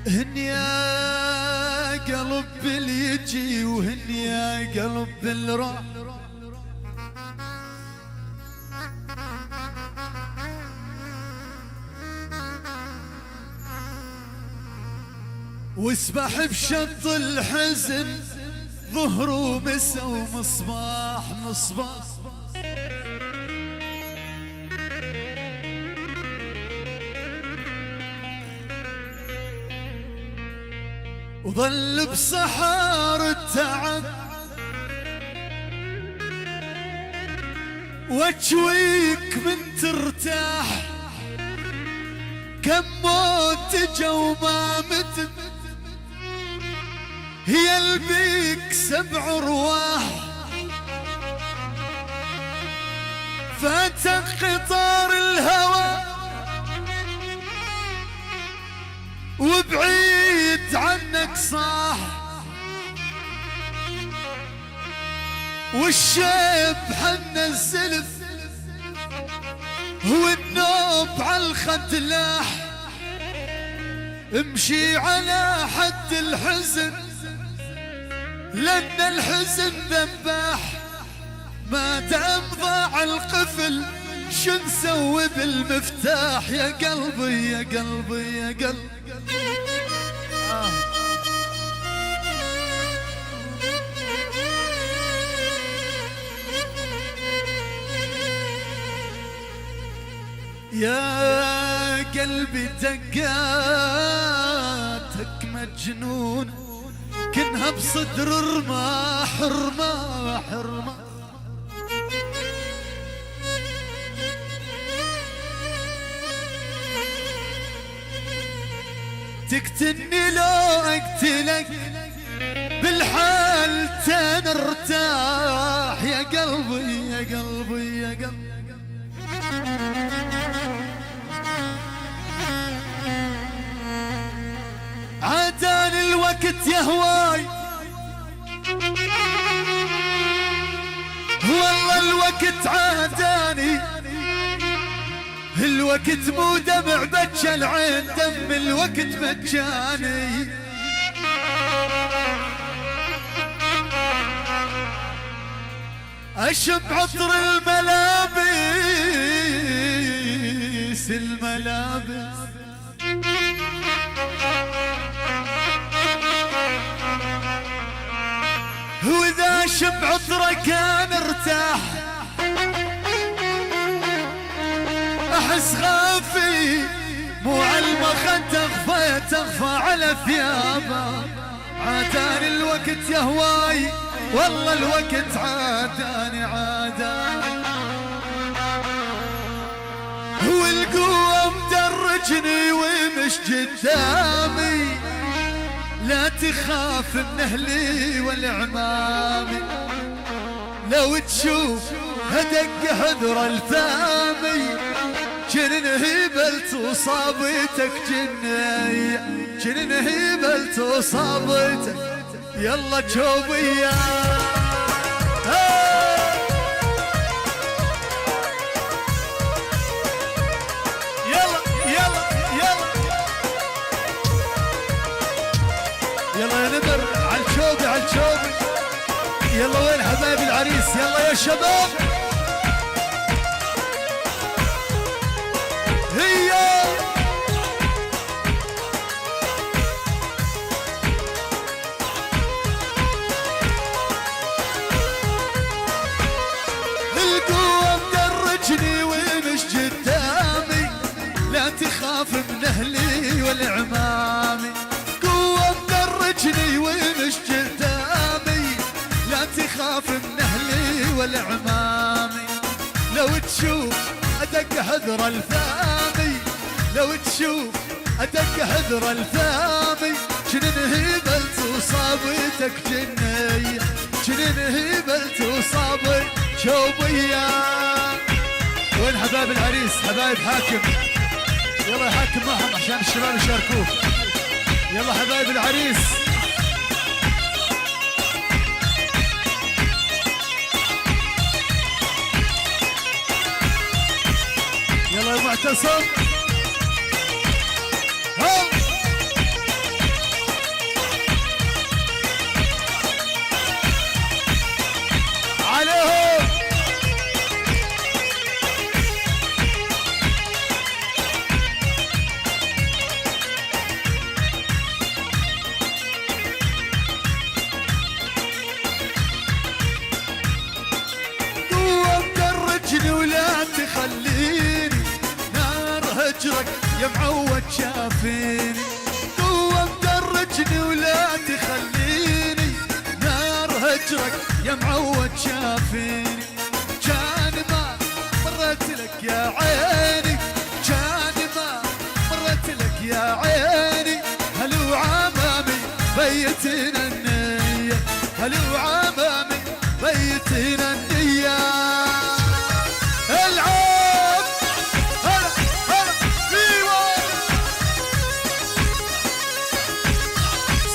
هن يا قلب اللي يجي وهن يا قلب اللي راح، واسبح بشط الحزن ظهر ومسا ومصباح مصباح، وظل بصحار التعب واجويك من ترتاح، كم موت تجا وما مت، هي البيك 7 أرواح، فاتك قطار الهوى وبعيد عنك صاح، والشيب حن الزلف هو النوب عالخد لاح، امشي على حد الحزن لأن الحزن ذباح، ما دام ضاع القفل شو نسوي بالمفتاح، يا قلبي يا قلبي يا قلبي. يا قلبي دقاتك مجنون كنها بصدر رماح رماح رماح، تقتلني لو اقتلك بالحال تنرتاح، يا قلبي يا قلبي يا قلبي. عاداني الوقت يا هواي والله الوقت عاداني، الوقت مو دمع بجى العين دم الوقت مجاني، اشب عطر الملابس الملابس، واذا شب عطره كان ارتاح، احس خافي مو عالمخد تخفى تخفى على ثيابه، عاداني الوقت يا هواي والله الوقت عاداني عاداني، والقوة مدرجني ومش قدامي، لا تخاف من اهلي والعمامي، لو تشوف هدق حذر الثامي جنن هبلت وصابتك جني جنن هبلت وصابتك، يلا جوبيا يلا يلا يلا يلا يا نمر عالشوبي عالشوبي، يلا وين حبايب العريس يلا يا شباب، هي القوة مدرجني ومش قدامي، لا تخاف من اهلي والعمامي، قوة مدرجني ومش قدامي، لا تخاف من اهلي والعمامي، لو تشوف ادق حذر الثامي، لو تشوف ادق حذر الثامي، جنن هبلت وصابتك جني جنن هبلت وصابت شوبيا. وين حبايب العريس حبايب حاكم، يلا يا حاكم معهم عشان الشباب يشاركوه، يلا حبايب العريس يلا يا معتصم. يا معود شافيني، قوة مدرجني ولا تخليني، نار هجرك يا معود شافيني. كان ما مرت لك يا عيني، كان ما مرت لك يا عيني، هلو عمامي بيتنا النية، هلو عمامي بيتنا النية. العب هلا هلا ايوه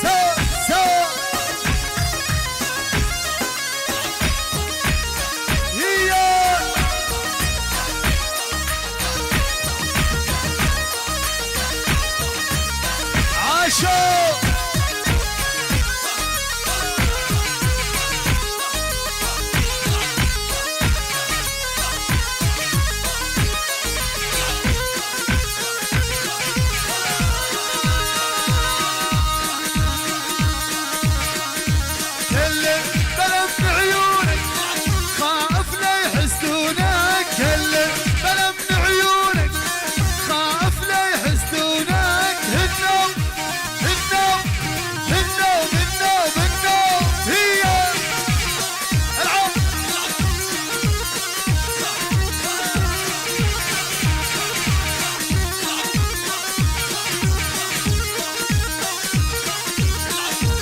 سوا سوا هي عاشوا.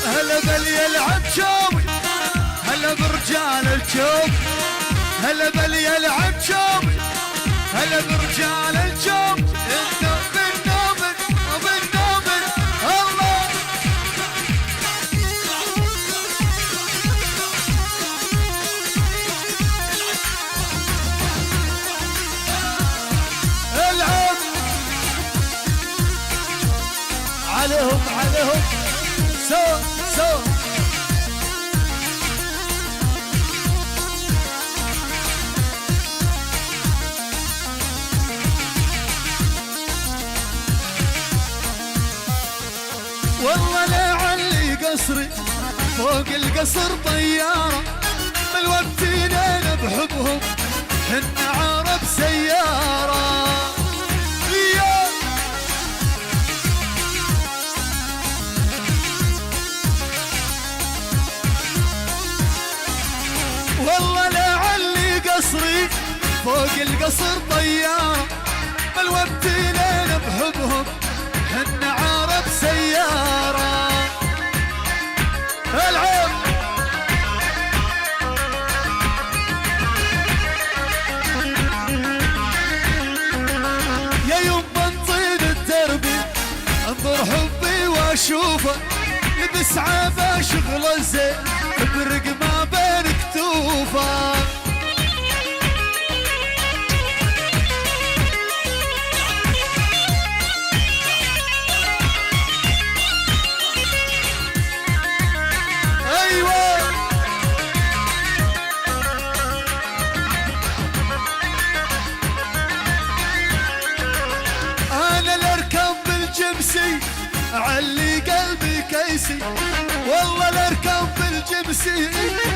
هلا باليلعب شوي، هلا برجال الجوب، هلا باليلعب شوي، هلا برجال الجوب. النوم بالنوم بالنوم الله. العب عليهم عليهم سو سو. والله لعلي قصري فوق القصر طيارة، ملوتينين بحبهم حن عرب سيارة. والله لعلي قصري فوق القصر طيارة، ملوتينين بحبهم حن عرب سيارة. العب يا يما نطيد الدربي، انظر حبي واشوفه، لبس عافا شغله زين برق ما بين كتوفه. علي قلبي كيسي، والله الاركب بالجبسي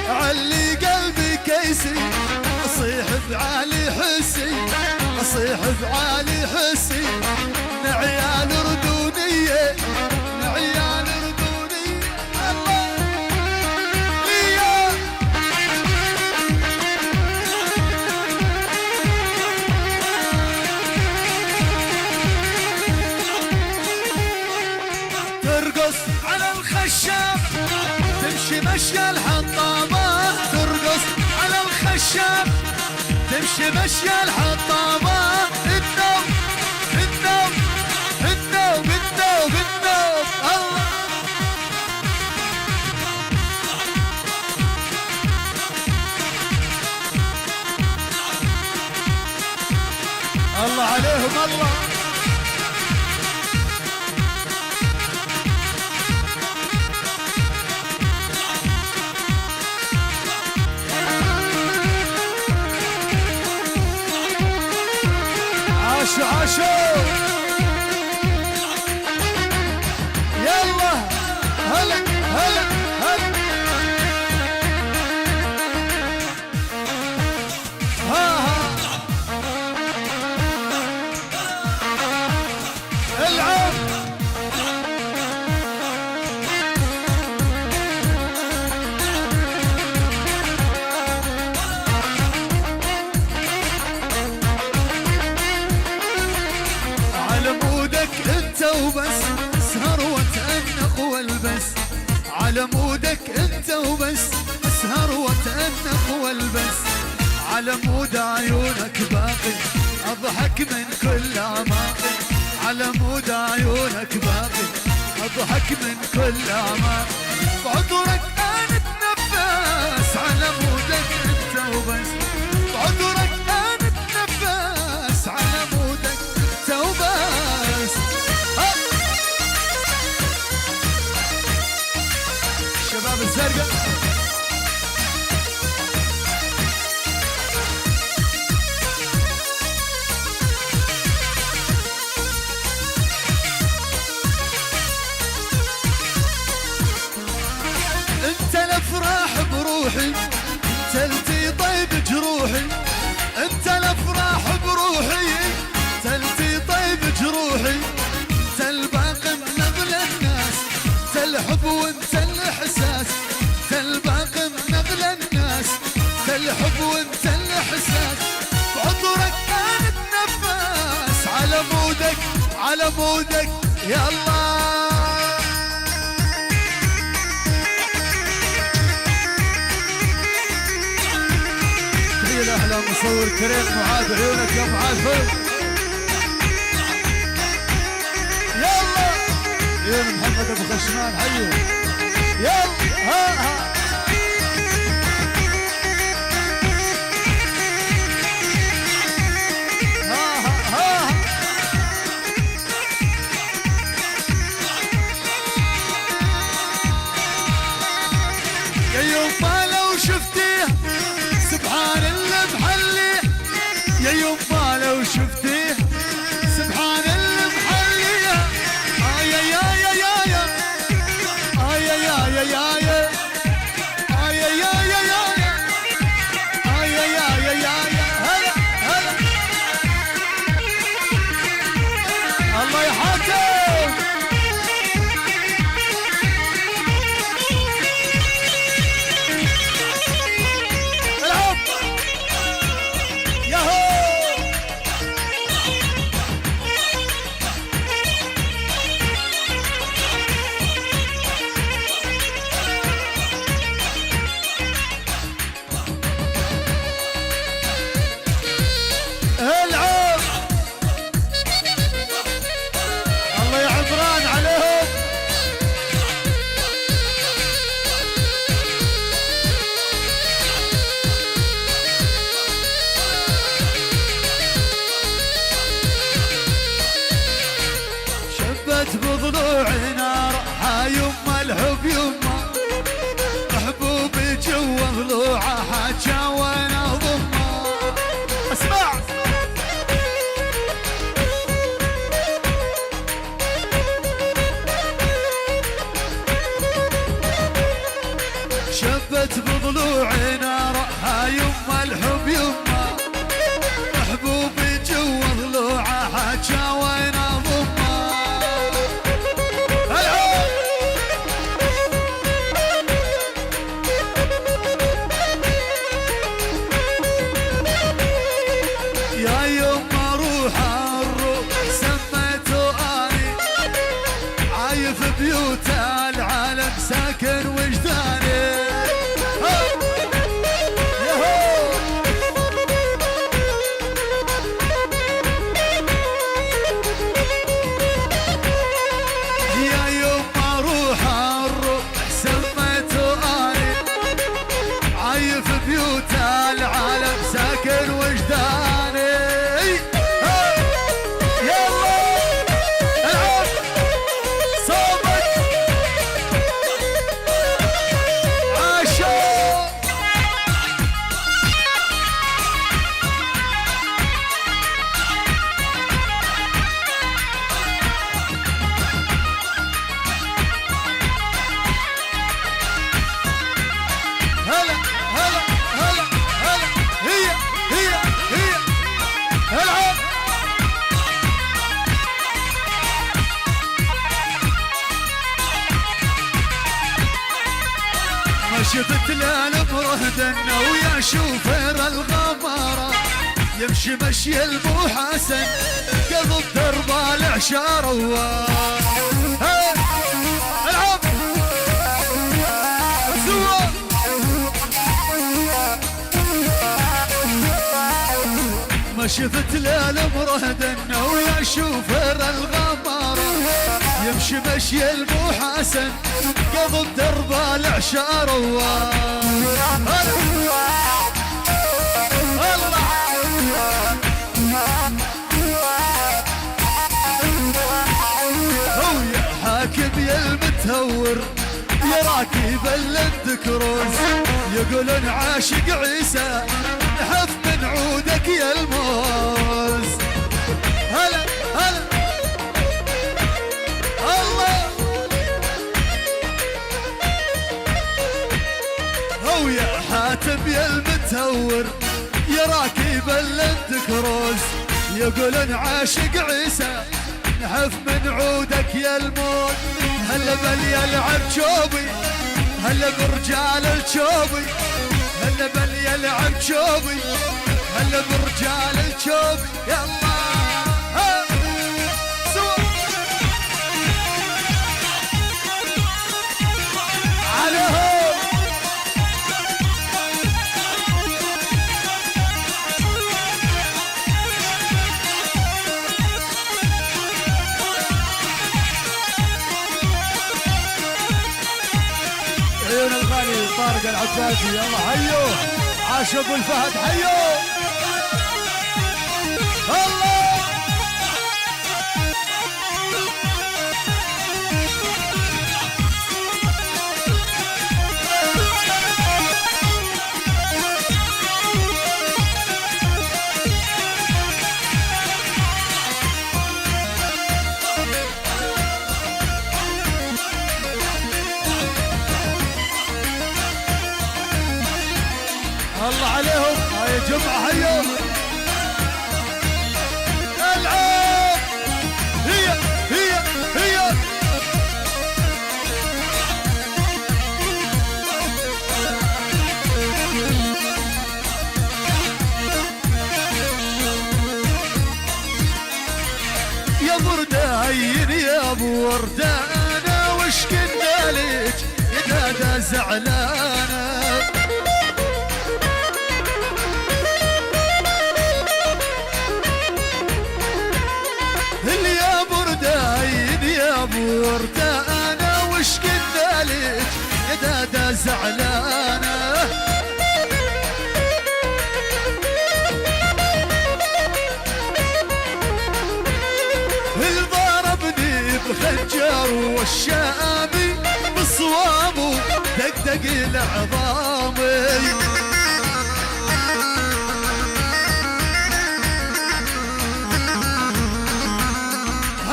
علي قلبي كيسي. اصيح بعالي حسي، اصيح بعالي حسي، نعيال اردونيه نعيال اردونيه. الله على الخشاب تمشي مشي الحطابة، ترقص على الخشاب تمشي مشي الحطابة. النوم النوم النوم النوم النوم الله. الله عليهم الله. عاشوا عاشوا يلا هلا هلا هلا ها ها وبس، اسهر وتأنق والبس على مودك انت وبس، اسهر وتأنق والبس على مود عيونك باقي، اضحك من كل اعماقي على مود عيونك باقي، اضحك من كل اعماقي بعذرك انا اتنفس على مودك انت وبس، بعذرك انا اتنفس على مودك انت وبس. شباب الزرقاء انت الافراح بروحي، انت التي طيب جروحي، انت الافراح بروحي، انت التي طيب جروحي، انت الباقي من اغلى الناس، انت الحب وانت الاحساس، انت الباقي من اغلى الناس، انت الحب وانت الاحساس بعذرك انا اتنفس على مودك على مودك يا الله. احلى مصور كريم معاذ، عيونك يا معاذ فوق. يلا عيون محمد ابو خشمان حيه. يلا ها يا يما لو شفتيه سبحان اللي محليه، يا يما لو شفتيه سبحان اللي محليه، يا يا يا يا يا يا يا يا يا يا يا يا يا يا يا يا هلا هلا الله يحاتم. بضلوعي نار يما الحب يما، محبوبي جوا ضلوعه حاجه وانا ضمه. اسمع شبت بضلوعي نار يما الحب يما، محبوبي جوا ضلوعه حاجه وانا ضمه. بيوت العالم ساكن وجداني، يا يما روح الروح سميته اني، عايف بيوت العالم ساكن وجداني. شفت الهلال برهدنا ويا شوفير الغمارة، يمشي مشي المحسن قلب درب العشار العب سوا ما شفت ليل مرهدن ويا شوفر الغمارة يمشي مشي المحسن قلب درب العشار حاكم يا المتهور يا راكب الذكروز يقولون عاشق عيسى نحف من عودك يا الموز هلا هلا الله هو يا حاتم يا المتهور يا راكب الذكروز يقولون عاشق عيسى نحف من عودك يا الموت هلا بل يلعب شوبي هلا برجال الشوبي هلا بل يلعب شوبي هلا برجال الشوبي يلا سوا عليهم عيون الغالي طارق العباسي يلا حيو عاش ابو الفهد حيو الله الله عليهم هاي جمعة هيا العب هي يا وردة هين يا ابو وردة انا وش كنا ليك يا دادا زعلانة وردة أنا وش كنا لك يا دادا زعلانة اللي ضربني بخنجر والشامي بصوابه دقدق العظامي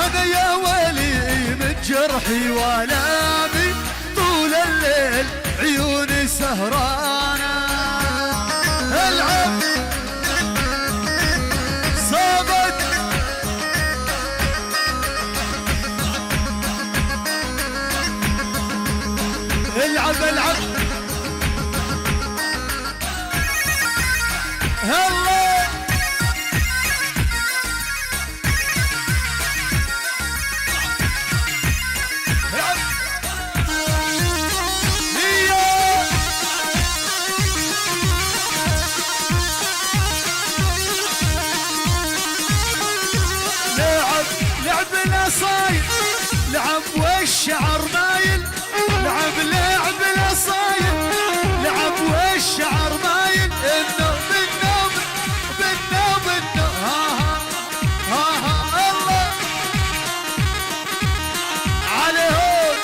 أنا يا ويلي من جرحي والامي طول الليل عيوني سهرانة العب صابت العب هلا صاير لعب والشعر مايل لعب الصاير لعب والشعر مايل انه بالنوم ها الله عليهم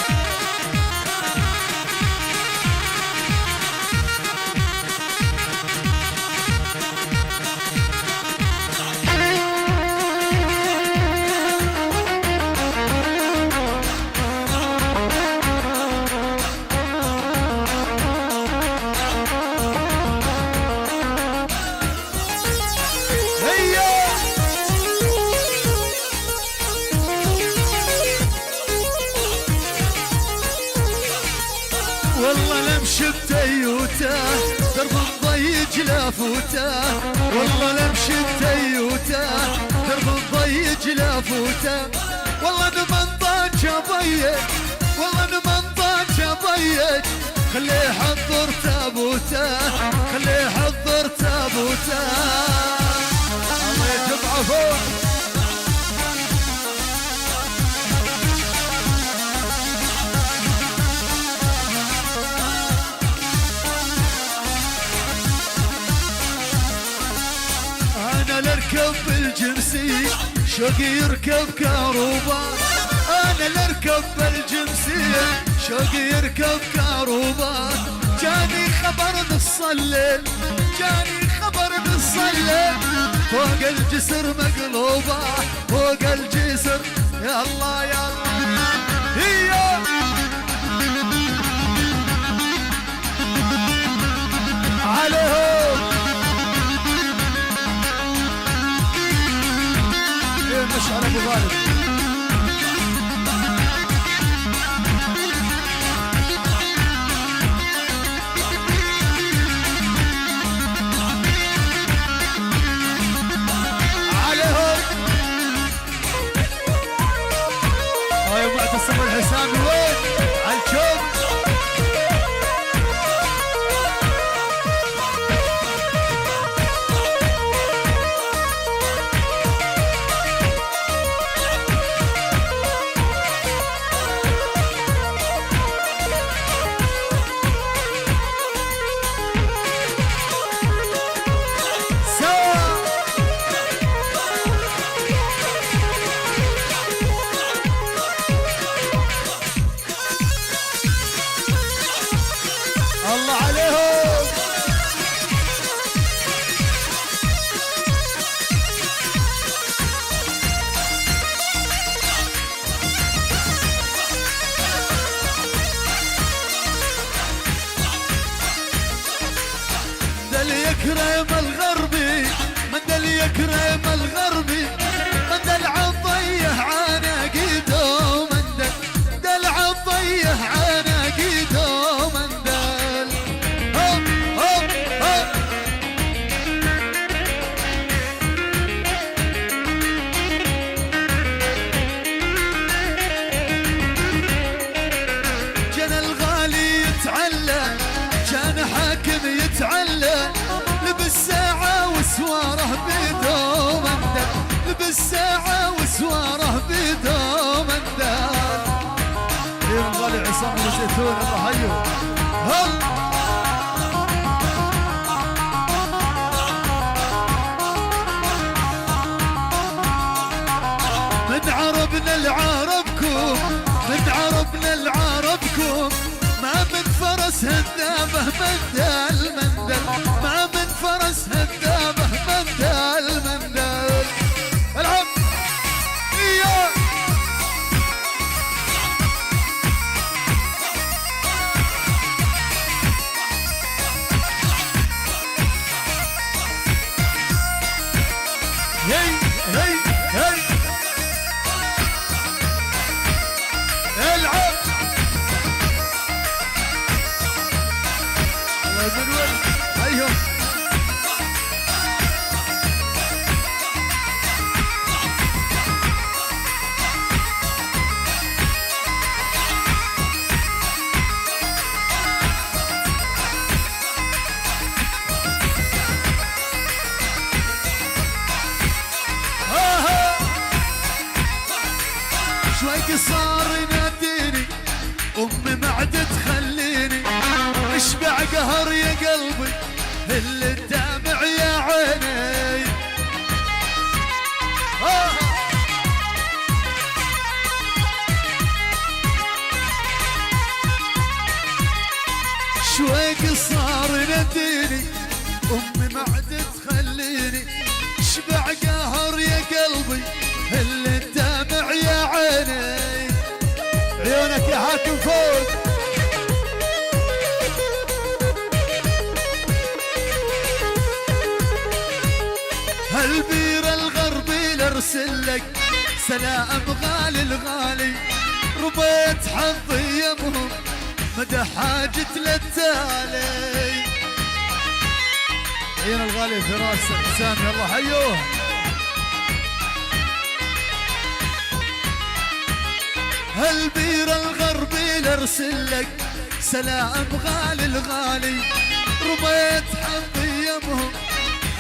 فوته والله لمشي بتيوته درب الضيج لا فوته والله نمنطاج ابيج والله نمنطاج ابيج خليه يحضر تابوته خليه يحضر تابوته الله يجمعه فوق لاركب بالجمسي شوقي يركب كاروبا انا لاركب بالجمسي شوقي يركب كاروبا جاني خبر نص الليل جاني خبر نص الليل فوق الجسر مقلوبه فوق الجسر يا الله يا الله هي عليهم مشعل ابو غالب عليهم هاي معتصم الحسامي وين عالشوف يكرم الغربي من دل يكرم الغربي من دل عضيه عناقيده من دل عضيه عناقيده من دل هوب هوب هوب جن الغالي يتعلى كان حاكم يتعلى بالساعة وسواره بيدو مندل بالساعة وسواره بيدو مندل يا غالي عصام الزيتون الله حيو هل من عربنا لعربكم من عربنا لعربكم ما من فرس هدامه مندل مندل ما من فرس هدامه مندل مندل العب إياه هي هي هي العب من وين ايوه شوي صار يناديني امي ما عاد تخليني اشبع قهر يا قلبي اللي الدمع يا عيني شوي صار يناديني امي ما عاد تخليني اشبع قهر يا قلبي اللي الدمع يا عيني عيونك يا حاكم فوق هالبير الغربي لارسل لك سلام غالي الغالي ربيت حظي يمهم مدى حاجة للتالي عين الغالي فراس سامي الله حيوه. هالبير الغربي لارسل لك سلام غالي الغالي، رميت حظ يمهم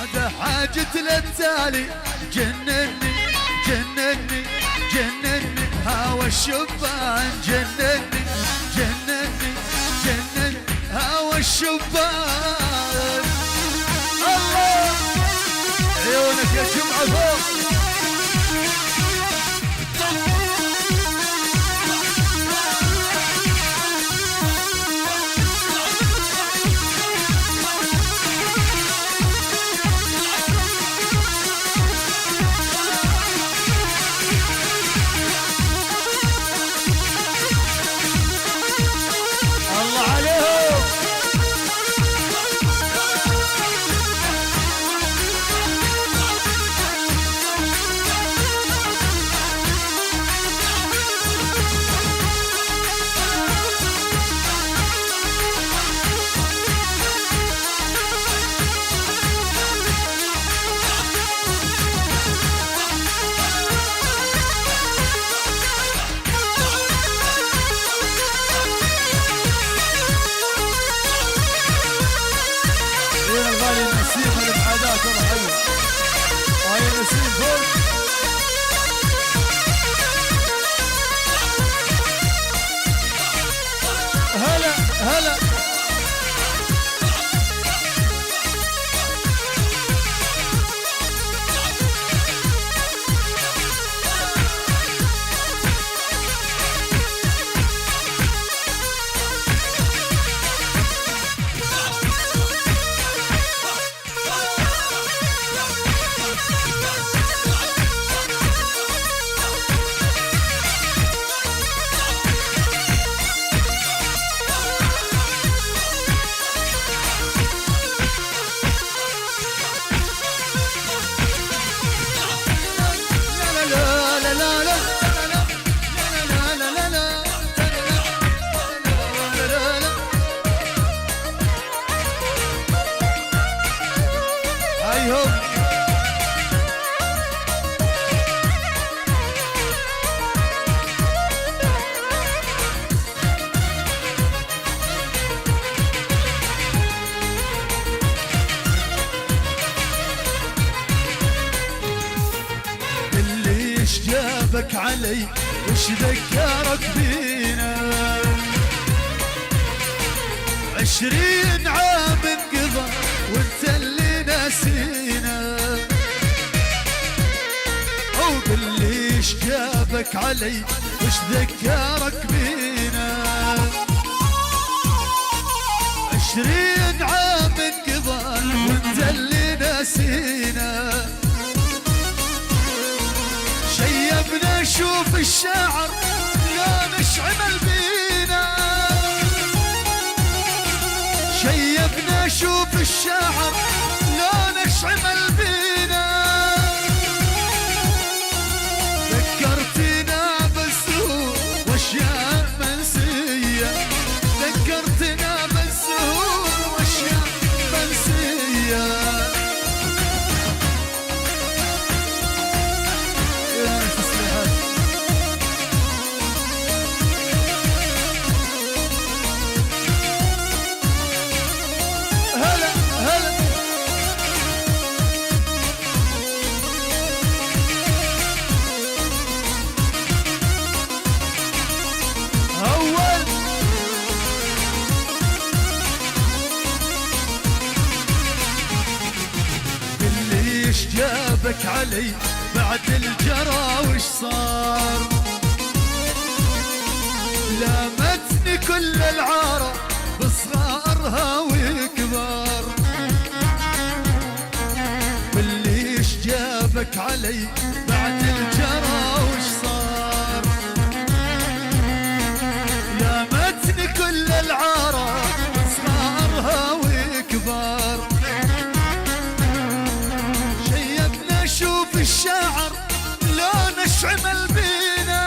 هذا حاجة للتالي. جنني جنني جنني هوا الشبان، جنني جنني جنني هوا الشبان. الله عيونك يا جمعة فوق. هلا هلا جابك علي وش ذكرك بينا. 20 عام انقضى وانت اللي ناسينا. او قل لي ايش جابك علي وش ذكرك بينا. 20 عام انقضى وانت اللي ناسينا. شيبنا شوف الشاعر لا نشعمل بينا. شيبنا شوف الشاعر لا نشعمل بينا. ذكرتنا بالزهور واشياء منسية. ذكرتنا بالزهور واشياء منسية. جابك علي بعد الجرى وش صار. لامتني كل العارة بصغارها وكبار. بالليش جابك علي بعد الجرى وش صار. لامتني كل العارة بصغارها وكبار. شوف الشاعر لا نشعمل بينا.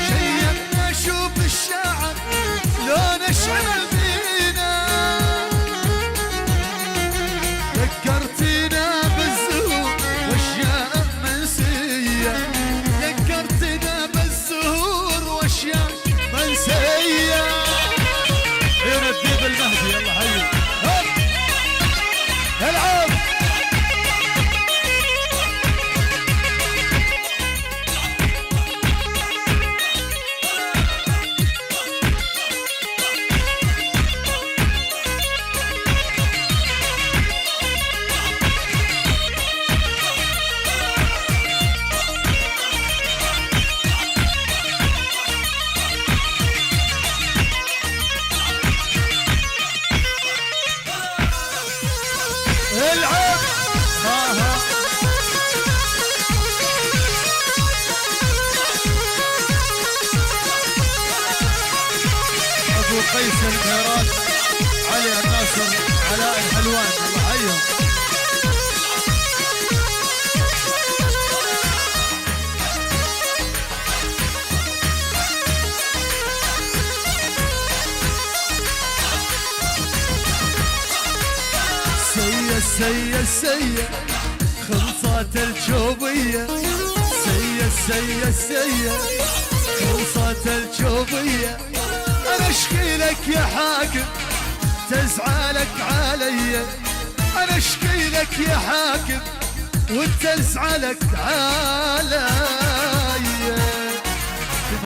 شيبنا شوف الشاعر لا نشعمل بينا. ذكرتنا بالزهور واشياء منسيه، ذكرتنا بالزهور واشياء منسيه. هنا الديب المهدي، يلا حي العب. العب ابو قيس الخيرات، علي الناصر، علاء الحلوان، الله حيهم. سيا سيا خلصات الجوبية، سيا خلصات الجوبية. أنا أشكي لك يا حاكم تزعلك علي، أنا أشكي لك يا حاكم وانت زعلك علي.